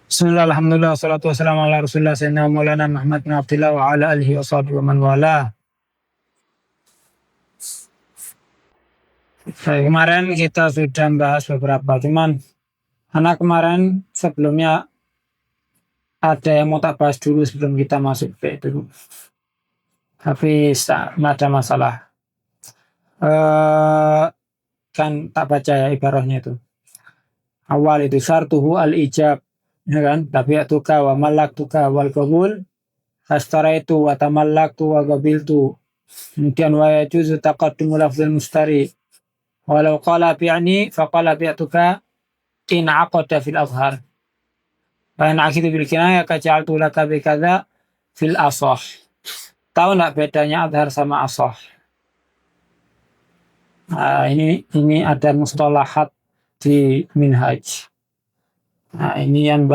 Bismillah, alhamdulillah, wassalatu wassalamu ala rasulillah sayyidina maulana Muhammad bin Abdillah wa ala alihi wa sahbihi wa man wala. Kemarin kita sudah membahas beberapa, cuman anak kemarin sebelumnya ada yang mau tak bahas dulu sebelum kita masuk ke itu. Tapi nggak ada masalah. Eh kan tak baca ya ibarahnya itu. Awal itu syartuhu al-ijab, ya kan? Tabiatuka wa malaktuka wal qabul, hastaraitu wa tamallaktu wa qabiltu. Kemudian wa yajuzu taqaddumu lafzul mustari walau qala bi'ni faqala bi'tuka in aqada fil azhar fa in aqidu bil kinayah kaja'altu laka bi kadza fil asah. Tahu enggak bedanya azhar sama asah? Nah, ini ada mustalahat di minhaj. Nah, ini yang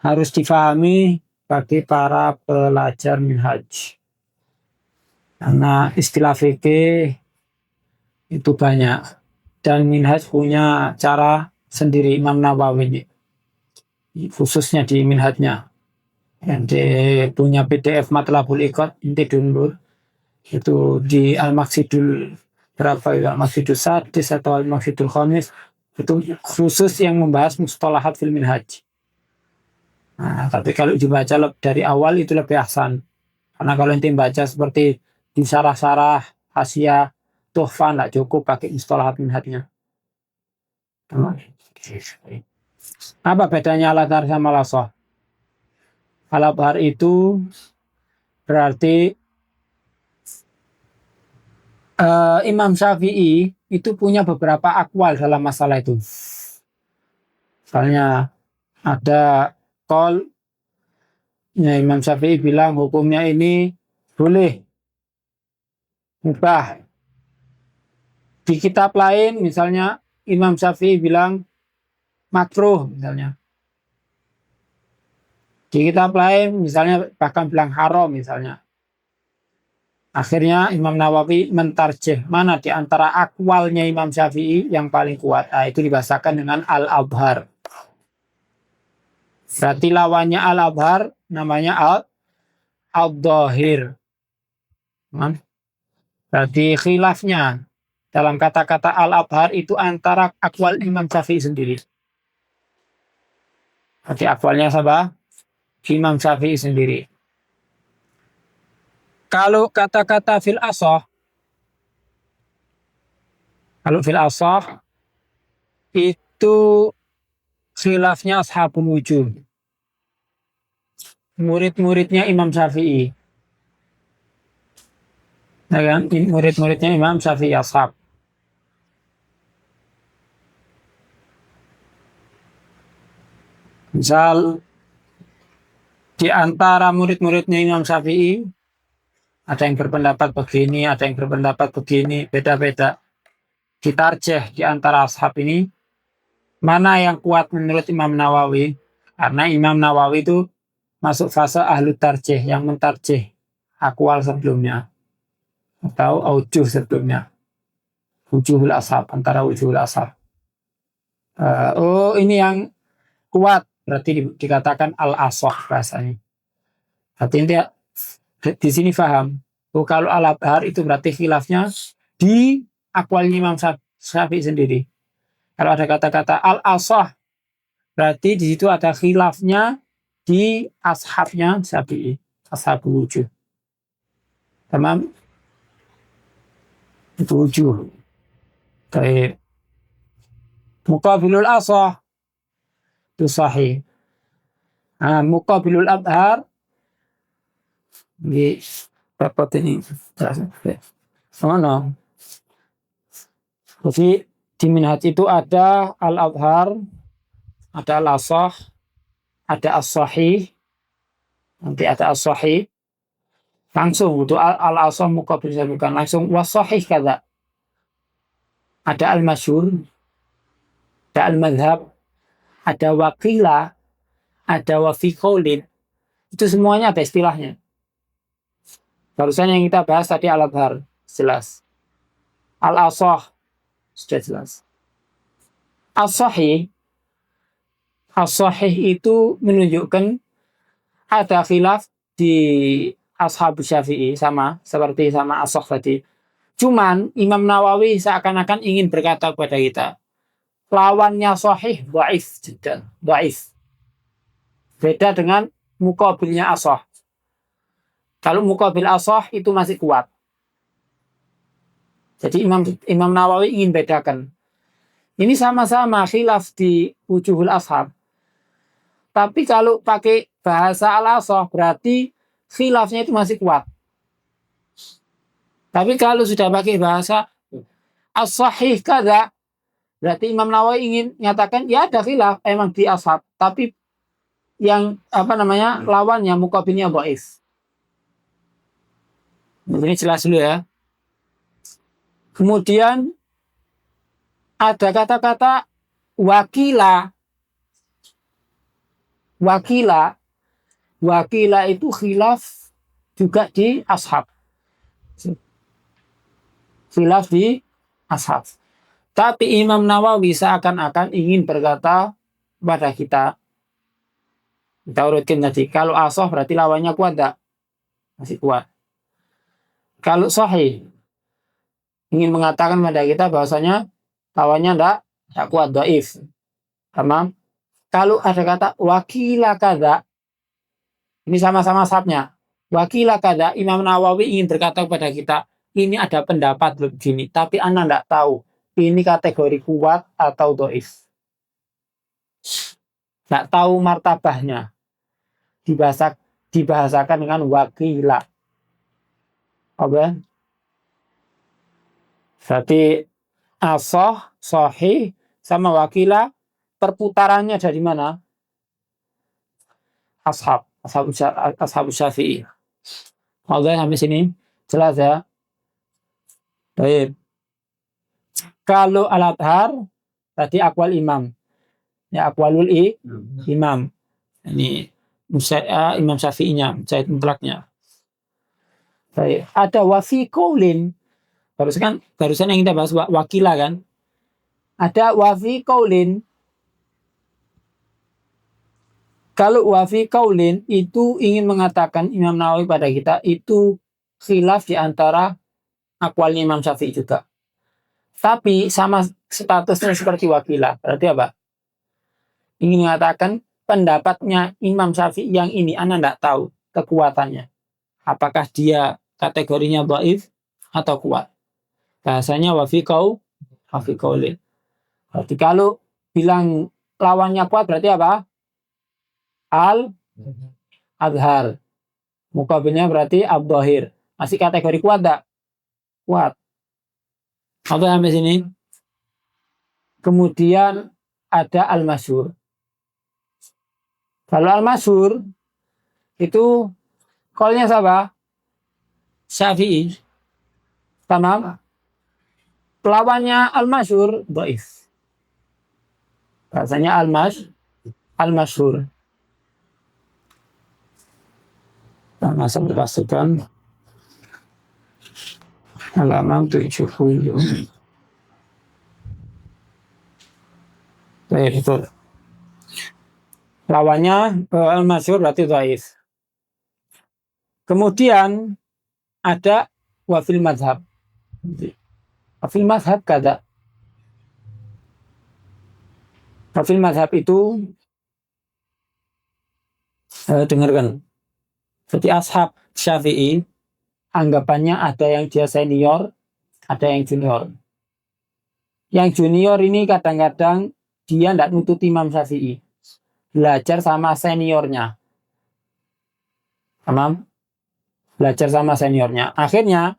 harus difahami bagi para pelajar minhaj. Karena istilah fikih itu banyak dan minhaj punya cara sendiri Imam Nawawi khususnya di minhajnya. Yang punya PDF Matlabul Iqad inti dulu itu di Al-Maqsidul berapa ya, Al-Maqsidul Sadis atau Al-Maqsidul Khamis, itu khusus yang membahas mustalahat fil minhaj. Nah, tapi kalau dibaca dari awal itu lebih ahsan. Karena kalau nanti baca seperti di sarah-sarah Hasyiah Tuhfah nggak cukup pakai mustalahat minhajnya. Apa bedanya al-azhar sama al-asah? Al-azhar itu berarti Imam Syafi'i itu punya beberapa akwal dalam masalah itu. Misalnya ada qaul ya, Imam Syafi'i bilang hukumnya ini boleh, mubah. Di kitab lain misalnya Imam Syafi'i bilang makruh misalnya. Di kitab lain misalnya bahkan bilang haram misalnya. Akhirnya Imam Nawawi mentarjih mana di antara akwalnya Imam Syafi'i yang paling kuat. Nah, itu dibahasakan dengan al-abhar. Berarti lawannya al-abhar namanya al-dhahir. Berarti khilafnya dalam kata-kata al-abhar itu antara akwal Imam Syafi'i sendiri. Berarti akwalnya siapa? Imam Syafi'i sendiri. Kalau kata-kata fil asah, itu khilafnya ashabul wujud. Murid-muridnya Imam Syafi'i. Ya kan? Murid-muridnya Imam Syafi'i ashab. Misal di antara murid-muridnya Imam Syafi'i ada yang berpendapat begini, ada yang berpendapat begini, beda-beda. Ditarjih di antara ashab ini mana yang kuat menurut Imam Nawawi? Karena Imam Nawawi itu masuk fase ahlu tarjih, yang mentarjih akwal sebelumnya atau aujuh sebelumnya, wujuhul ashab, antara wujuhul ashab. Ini yang kuat berarti dikatakan al-asah bahasanya. Berarti di sini paham. Kalau al-abhar itu berarti khilafnya di akwalnya Imam Syafi'i sendiri. Kalau ada kata-kata al-asah berarti di situ ada khilafnya di ashabnya Syafi'i, ashabul wujuh. Tamam? Itu wujuh. Baik. Muqabilul asah itu sahih. Nah, muqabilul abhar di dapat ini. Mana? Jadi di minhaj itu ada al-abhar, ada al-asah, ada as-sahih, nanti ada as-sahih. Langsung itu al-asah muqabil bukan langsung was-sahih kada. Ada al-masyhur, ada al-madhab, ada waqila, ada wafi qaulin. Itu semuanya ada istilahnya. Barusan yang kita bahas tadi al-abhar jelas. Al-asah sudah jelas. As-sahih as-sahih itu menunjukkan ada khilaf di ashab Syafi'i sama seperti sama as-sahih tadi. Cuman Imam Nawawi seakan-akan ingin berkata kepada kita, lawannya sahih dhaif jiddan, dhaif. Beda dengan muqabilnya as-sahih. Kalau muqabil as-sahih itu masih kuat. Jadi Imam Nawawi ingin bedakan. Ini sama-sama khilaf di wujuhul ashab. Tapi kalau pakai bahasa al-ashah berarti khilafnya itu masih kuat. Tapi kalau sudah pakai bahasa as-sahih kada, berarti Imam Nawawi ingin nyatakan ya ada khilaf emang di ashab, tapi yang lawannya muqabilnya dhaif. Ini jelas dulu ya. Kemudian ada kata-kata wakila. Wakila itu khilaf juga di ashab. Khilaf di ashab. Tapi Imam Nawawi seakan-akan ingin berkata pada kita urutkan tadi. Kalau ashab berarti lawannya kuat tak? Masih kuat. Kalau sahih ingin mengatakan pada kita bahwasanya lawannya tidak kuat, dhaif. Tamam. Kalau ada kata wakila kada, ini sama-sama sabnya. Wakila kada, Imam Nawawi ingin berkata kepada kita, ini ada pendapat begini, tapi Anda tidak tahu ini kategori kuat atau dhaif. Tidak tahu martabahnya. Dibahasakan dengan wakila. Oke. Berarti as-sahih, sahih sama wakila perputarannya dari mana? Ashab Syafi'i. Oke, sampai sini jelas ya. Baik. Kalau al-adhar tadi akwal imam. Ya, akwalul imam. Ini Imam Syafi'inya, Mujahid mutlaknya. Baik, ada wafi qaulin. Barusan yang kita bahas wakila kan? Ada wafi qaulin. Kalau wafi qaulin itu ingin mengatakan Imam Nawawi pada kita itu khilaf di antara akwalnya Imam Syafi'i juga. Tapi sama statusnya seperti wakila. Berarti apa? Ingin mengatakan pendapatnya Imam Syafi'i yang ini Anda tidak tahu kekuatannya. Apakah dia kategorinya dhaif atau kuat? Bahasanya wafi qaulin. Berarti kalau bilang lawannya kuat berarti apa? Al-adhar. Muqabilnya berarti ad-dhahir. Masih kategori kuat tak? Kuat. Apa sampai sini? Kemudian ada al-masyhur. Kalau al-masyhur itu qaulnya siapa? Syafi'i. Tamam. Lawannya al-masyhur dhaif. Bahasanya al-masyhur. Masuk pasukan halaman 70. Baik, itu. Lawannya al-masyhur berarti dhaif. Kemudian ada wafil madhab. Wafil madhab kada. Wafil madhab itu dengarkan. Jadi ashab Syafi'i anggapannya ada yang dia senior, ada yang junior. Yang junior ini kadang-kadang dia tidak nutut Imam Syafi'i. Belajar sama seniornya. Paham? Belajar sama seniornya. Akhirnya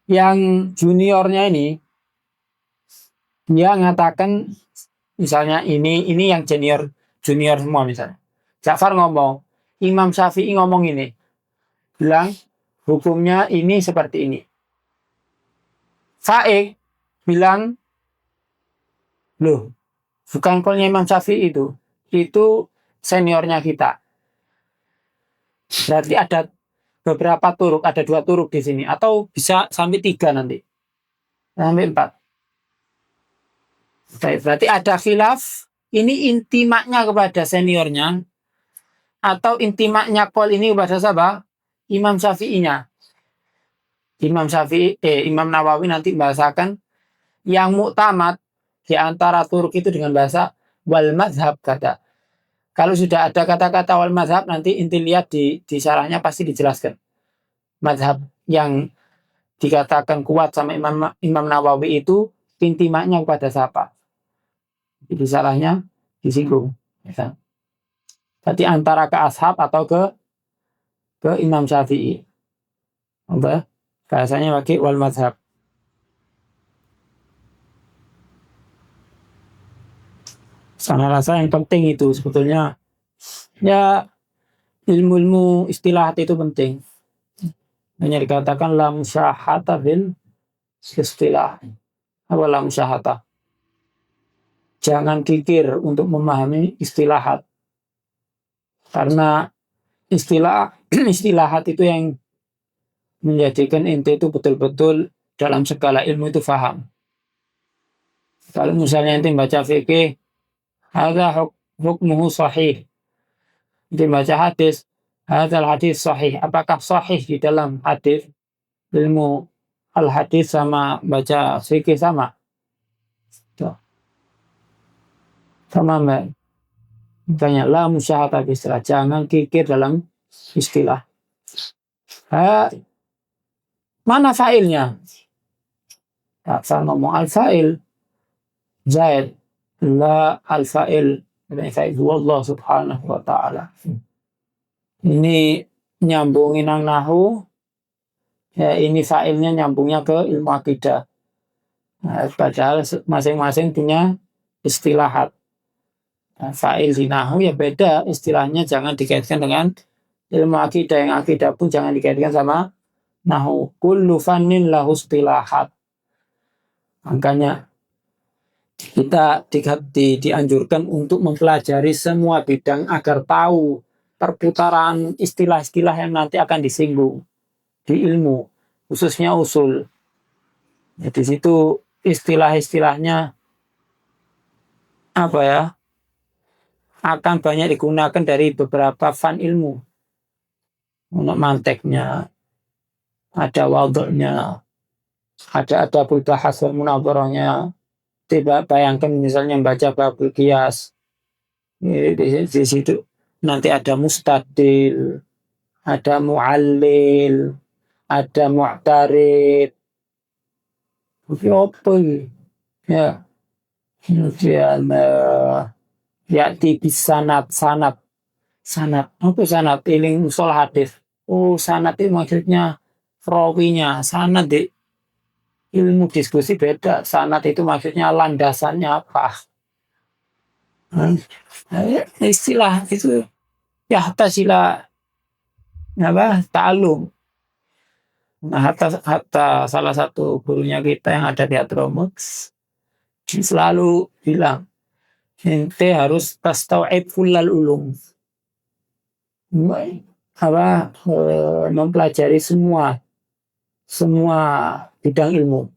yang juniornya ini dia mengatakan misalnya ini yang junior semua misalnya. Ja'far ngomong, Imam Syafi'i ngomong ini. Bilang hukumnya ini seperti ini. Faik bilang, loh, bukan kolnya Imam Syafi'i itu seniornya kita. Berarti ada beberapa turuk, ada 2 turuk di sini, atau bisa sampai 3 nanti, sampai 4. Berarti ada khilaf ini intimaknya kepada seniornya atau intimaknya qol ini kepada siapa? Imam Syafi'inya. Imam Nawawi nanti bahasakan yang muktamad di antara turuk itu dengan bahasa wal madhab kata. Kalau sudah ada kata-kata wal madhab nanti inti lihat di syarahnya pasti dijelaskan. Madhab yang dikatakan kuat sama Imam Nawawi itu intimaknya kepada siapa? Di syarahnya disinggung. Berarti antara ke ashab atau ke Imam Syafi'i. Apa? Bahasanya pakai wal madhab. Sana rasa yang penting itu sebetulnya ya ilmu-ilmu istilah itu penting. Hanya dikatakan la musyahata bil istilah. Apa la musyahata? Jangan kikir untuk memahami istilahat. Karena istilahat itu yang menjadikan ente itu betul-betul dalam segala ilmu itu faham. Kalau misalnya ente baca fikih, hadza hukmuhu sahih. Ente baca hadis, hadzal hadis sahih. Apakah sahih di dalam hadis? Ilmu al-hadis sama baca fikih sama? Sama mbak. Makanya la musyahata istilah. Jangan kikir dalam istilah. Mana fa'ilnya? Tak saya ngomong al-fa'il Zaid la al-fa'il Allah subhanahu wa ta'ala. Ini nyambungin ang nahu ya, ini fa'ilnya nyambungnya ke ilmu akidah. Nah, padahal masing-masing punya istilahat. Nah, fa'il di nahu ya beda istilahnya, jangan dikaitkan dengan ilmu akidah. Yang akidah pun jangan dikaitkan sama nahu. Kullu fannin lahu istilahat. Makanya kita dianjurkan untuk mempelajari semua bidang agar tahu perputaran istilah-istilah yang nanti akan disinggung di ilmu, khususnya usul. Ya, di situ istilah-istilahnya apa ya, akan banyak digunakan dari beberapa fan ilmu. Untuk manteknya, ada wadhu'nya, ada adabul bahas wal munadharahnya. Tiba bayangkan misalnya membaca babul qiyas, di situ nanti ada mustadil, ada mu'allil, ada mu'tarid. Apa ya? Kemudian ya'ti bisanad, sanad. Apa sanad? Ilmu ushul hadis. Oh, sanad itu maksudnya rawinya. Sanad di ilmu diskusi beda. Sanad itu maksudnya landasannya apa? Istilah itu ya sila apa? Ta'alum. Nah, hatta salah satu gurunya kita yang ada di Atromox selalu bilang, ente harus tastau'ib kullal ulum. Mempelajari semua bidang ilmu.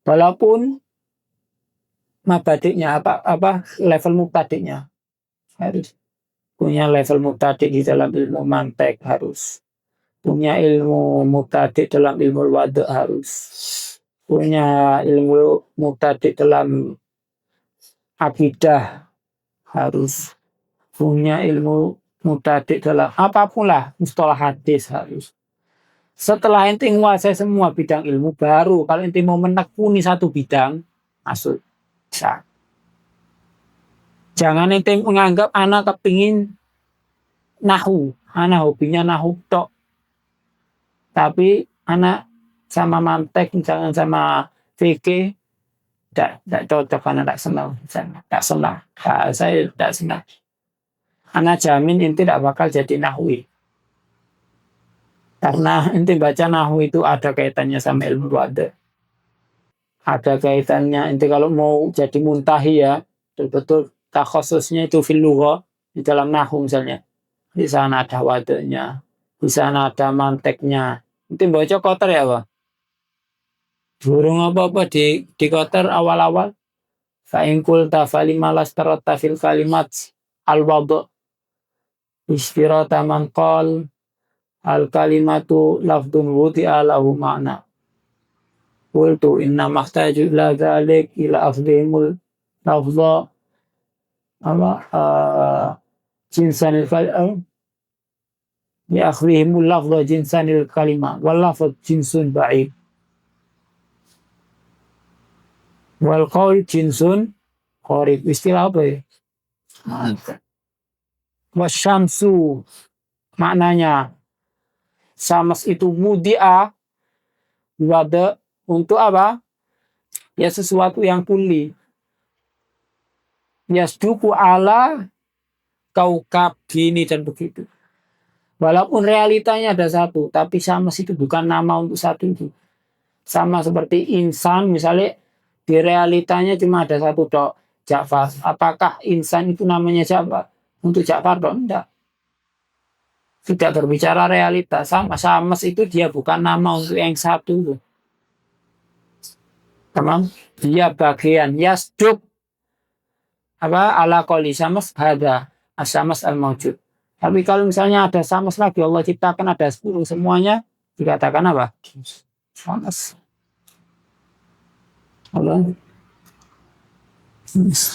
Walaupun mabadiknya apa level mubtadiknya harus punya level mubtadik di dalam ilmu mantek, harus punya ilmu mubtadik dalam ilmu wadh, harus punya ilmu mubtadik dalam akidah, harus punya ilmu mubtadik dalam apapun lah, mustalah hadis harus. Setelah ente menguasai semua bidang ilmu, baru kalau ente mau menekuni satu bidang masuk. Jangan ente menganggap anak kepingin nahu, anak hobinya nahu tok, tapi anak sama mantek misalnya sama fikih tidak cocok karena tidak senang. Saya tidak senang. Anak jamin ente tidak bakal jadi nahwi. Karena ente baca nahu itu ada kaitannya sama ilmu wadh. Ada kaitannya ente kalau mau jadi muntahi ya, betul-betul takhususnya itu fil lughah di dalam nahu misalnya. Di sana ada wadhnya, di sana ada manteknya. Ente baca kotor ya, Pak? Burung apa-apa di kotor awal-awal Fa in qulta falima lastarata fil kalimat al-wadu' istirata man qal al kalimatu lafdun wudi'a lahu ma'na. Qultu inna mahtaju ila dhalik ila afdhimul lafdha apa jinsanil kalimah ya akhdhihimul lafdha jinsanil kalimah wal lafdh jinsun ba'id wal qaul jinsun qarib. Istilah apa ya? Wasyamsu maknanya syams itu mudi'a wada untuk apa? Ya sesuatu yang kuli. Yasduku ala kaukab gini dan begitu. Walaupun realitanya ada satu, tapi syams itu bukan nama untuk satu itu. Sama seperti insan misalnya di realitanya cuma ada satu dok, Ja'far. Apakah insan itu namanya Ja'far? Untuk Ja'far dok? Enggak. Tidak berbicara realitas. Sama itu dia bukan nama untuk yang satu. Tamam? Dia bagian yasduk apa ala qoli syams hada asyamas al-maujud. Tapi kalau misalnya ada syams lagi Allah ciptakan ada 10 semuanya dikatakan apa? Syams. Allah.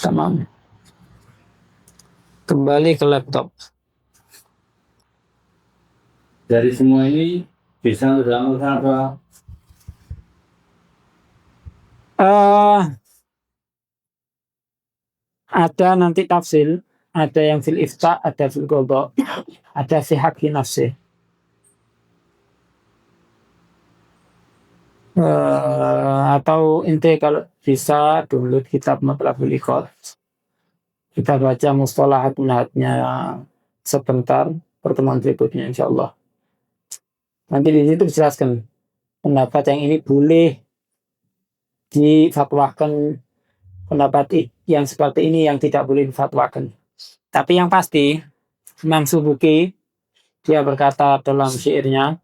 Tamam. Kembali ke laptop. Dari semua ini bisa dilakukan apa? Ada nanti tafsil, ada yang fil ifta, ada fil qadha, ada fi haqqi nafsi. Atau inti kalau bisa download kitab Matlabul Iqad. Kita baca mustalahat minhatnya sebentar pertemuan berikutnya insyaallah. Nanti di situ dijelaskan pendapat yang ini boleh difatwakan, pendapat yang seperti ini yang tidak boleh difatwakan. Tapi yang pasti Imam Subuki dia berkata dalam syairnya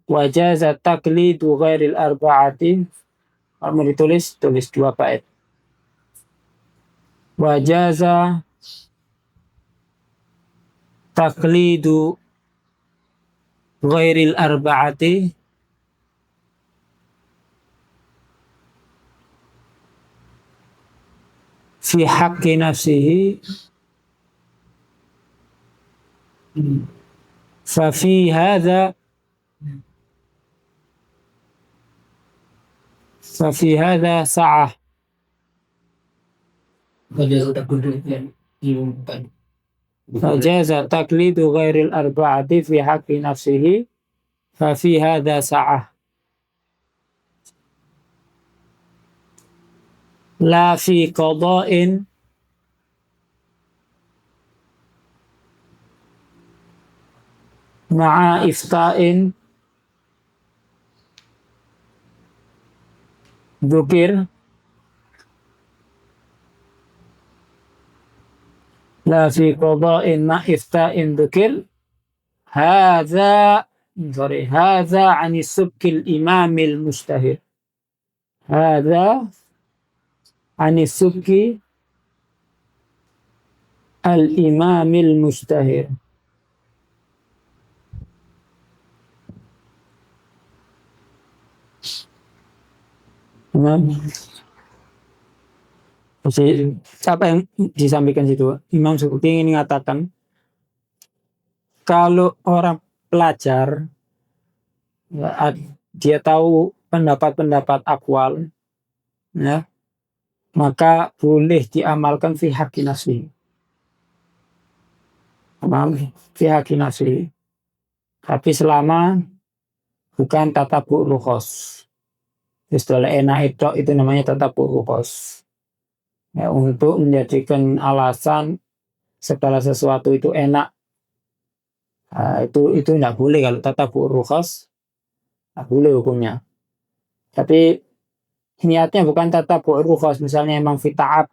wajaza taqlidu ghairil arba'ati, kalau mau tulis 2 bait. Wajaza taqlidu ghairil arba'ati fi haqqi nafsihi fa fi hadha sa'ah. Fajaza taqlidu ghairil arba'ati fi haqqi nafsihi fa fi hadha sa'ah. La fi qada'in ma'a ifta'in dzukir. La fi qada'in ma'a ifta'in dzukir. Hadza 'ani subkil imamil mustahir. Hadza 'ani subki al-imamil mustahir. Apa yang disampaikan situ? Imam Subuki ingin mengatakan kalau orang pelajar ya, dia tahu pendapat-pendapat aqwal ya, maka boleh diamalkan fi haqqi nafsi. Fi haqqi nafsi. Tapi selama bukan tatabu' rukhas. Istilah enak itu namanya tatabu' rukhas. Ya, untuk menjadikan alasan segala sesuatu itu enak. Itu tidak boleh kalau tatabu' rukhas. Tidak boleh hukumnya. Tapi niatnya bukan tatabu' rukhas, misalnya emang fita'ab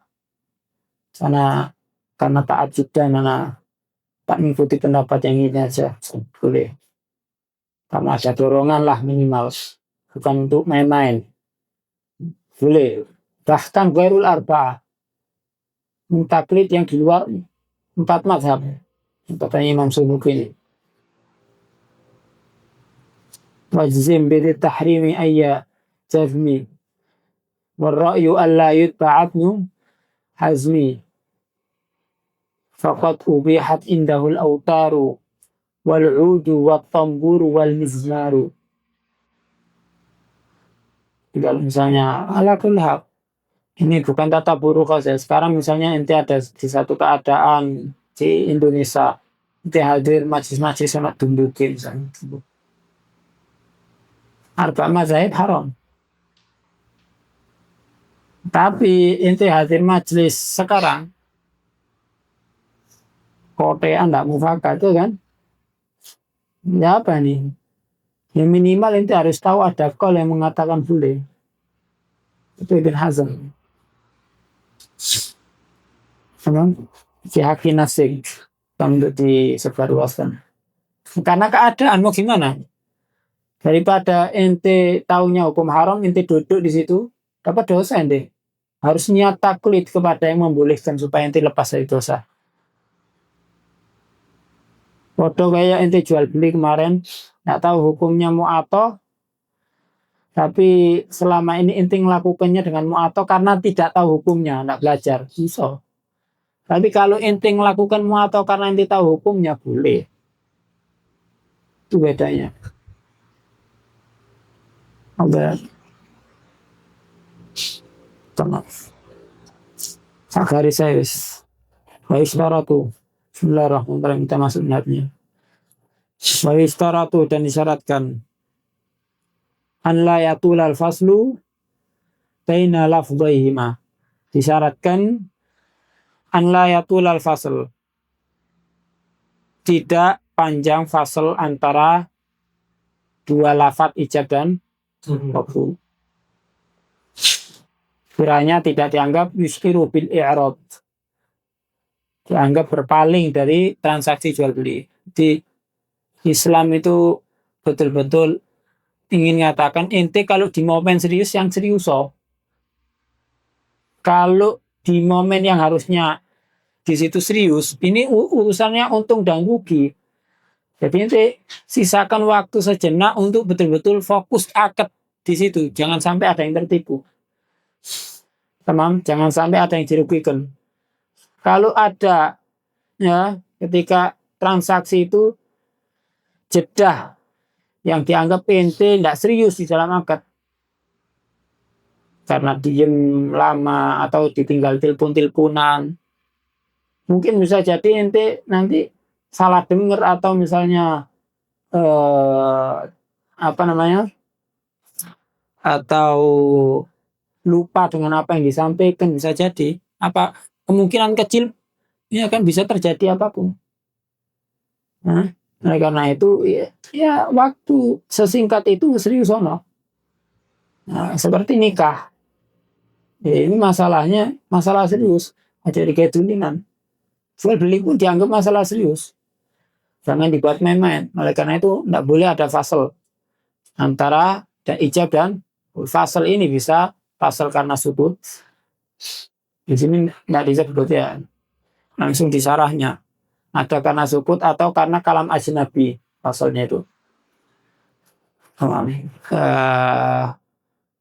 karena taat juga tak mengikuti pendapat yang ini aja boleh. Karena ada dorongan lah minimal, bukan untuk main-main. Boleh. Bahkan ghairul arba'ah, mentaklid yang di luar 4 mazhab, katanya Imam Subki ini. Wajzim bidi tahrimi ayya jazmi warra'yu alla yutba'atnu hazmi faqad ubihat indahul autaru wal'udu wattamburu wal mizmaru. Kalau misalnya ala kulli hal, ini bukan tata buruk saja. Sekarang misalnya ente ada di satu keadaan di Indonesia, ente hadir majlis-majlis sama dundukin misalnya. Arba mazhab haram. Tapi ente hadir majlis sekarang, kotean tidak mufakat itu kan? Ya apa nih? Ya minimal ente harus tahu ada qaul yang mengatakan boleh. Itu Ibn Hazm. Memang Hakim Nasik untuk disebarluaskan. Karena keadaan mau gimana? Daripada ente taunya hukum haram, ente duduk di situ, dapat dosa ente. Harus niat taklid kepada yang membolehkan supaya ente lepas dari dosa. Foto kayak ente jual beli kemarin, nggak tahu hukumnya mu'atoh, tapi selama ini ente melakukannya dengan mu'atoh karena tidak tahu hukumnya, nggak belajar, susah. Tapi kalau ente melakukan mu'atoh karena ente tahu hukumnya, boleh. Itu bedanya. Ada tenang. Sakari saya wis. Wa istaratu. Bismillahirrahmanirrahim, kita masuk niatnya. Wa istaratu, dan disyaratkan an la yatul al faslu baina lafdhaihima. Disyaratkan an la yatul al fasl, tidak panjang fasl antara dua lafaz ijab dan qabul. Kiranya tidak dianggap yushiru bil i'rad, dianggap berpaling dari transaksi jual beli. Di Islam itu betul-betul ingin mengatakan ente kalau di momen serius yang serius. Kalau di momen yang harusnya di situ serius, ini urusannya untung dan rugi. Jadi ente sisakan waktu sejenak untuk betul-betul fokus akad di situ. Jangan sampai ada yang tertipu. Teman, jangan sampai ada yang dirugikan. Kalau ada ya ketika transaksi itu jeda yang dianggap ente tidak serius di dalam akad, karena diem lama atau ditinggal telepon-teleponan, mungkin bisa jadi ente nanti salah dengar atau misalnya atau lupa dengan apa yang disampaikan, bisa jadi apa kemungkinan kecil ini akan bisa terjadi apapun. Nah, karena itu ya waktu sesingkat itu serius ono. Nah, seperti nikah. Ini masalahnya masalah serius. Ada keturunan. Jual beli pun dianggap masalah serius. Jangan dibuat main-main. Oleh karena itu tidak boleh ada fasal antara ijab dan fasal. Ini bisa fasal karena sukut. Di sini tidak disebut ya. Langsung di syarahnya. Ada karena sukut atau karena kalam ajnabi fasalnya itu.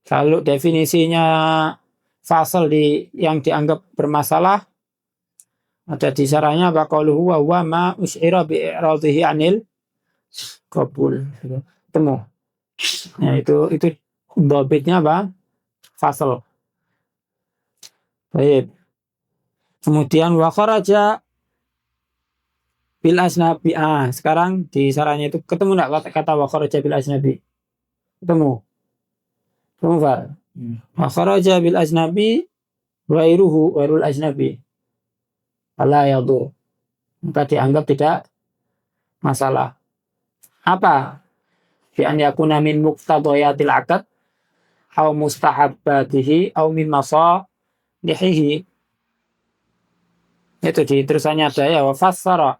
Kalau definisinya fasal yang dianggap bermasalah ada di syarahnya baqaluhu wa huwa ma usyira bi i'radhihi anil qabul. Temu. Nah, itu dhabitnya apa? Fasal. Baik. Kemudian wa kharaja bil asnabi. Sekarang di syarahnya itu ketemu enggak kata wa kharaja bil asnabi? Ketemu. Fal. Wa kharaja bil asnabi wairul ajnabi. Fala yadhu. Maka dianggap tidak masalah. Apa? Bi an yakuna min muqtadayatil aqd aw mustahabbatihi aw min masalihihi. Itu di terusannya ada ya wa fassara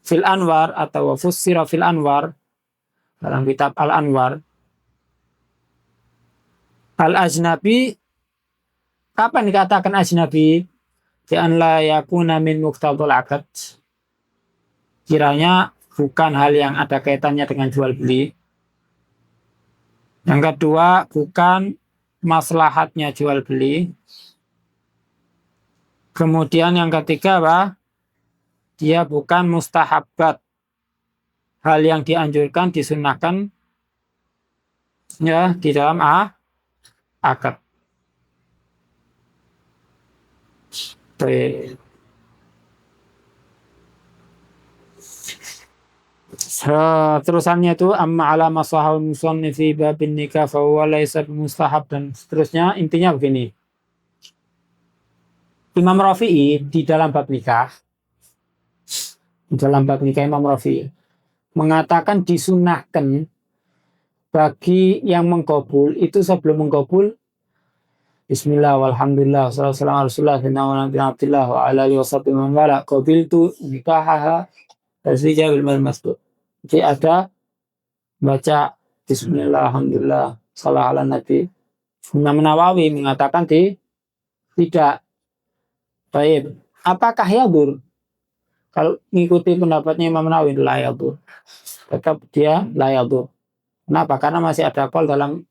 fil anwar atau wa fussira fil anwar dalam kitab al anwar Al ajnabi, kapan dikatakan ajnabi? Bi an la yakuna min muqtadul akad. Kiranya bukan hal yang ada kaitannya dengan jual beli. Yang kedua, bukan maslahatnya jual beli. Kemudian yang ketiga apa? Dia bukan mustahabbat, hal yang dianjurkan, disunahkan ya di dalam akad. Terusannya itu amma ala masahul musannif fi babin nikah fa huwa laysa mustahab, dan seterusnya. Intinya begini. Imam Rafi'i di dalam bab nikah, Imam Rafi'i mengatakan disunahkan bagi yang mengkabul itu sebelum mengkabul bismillah walhamdulillah wassalamu ala rasulillah wa ala alihi washabbihi man wala qabiltu nikahaha tasrija bil masbuk. Jadi ada baca bismillah alhamdulillah salah ala nabi. Imam Nawawi mengatakan tidak. Baik, apakah yadur? Kalau mengikuti pendapatnya Imam Nawawi, la yadur. Tetap dia la yadur. Kenapa? Karena masih ada qol dalam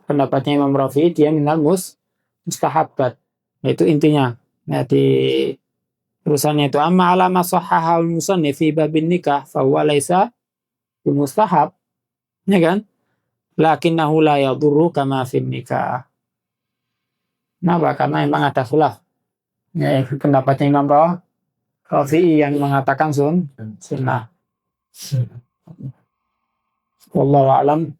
pendapatnya Imam Rafi'i, dia minal mustahabbat. Itu intinya. Nah, di urusannya itu amma ala ma sahhahal musannif fi babin nikah fa huwa laisa bimustahab. Ya kan? Lakinnahu la yadurru kama fin nikah. Kenapa? Karena memang ada khilaf. Ya, pendapatnya Imam Rafi'i yang mengatakan sunnah. Wallahu a'lam.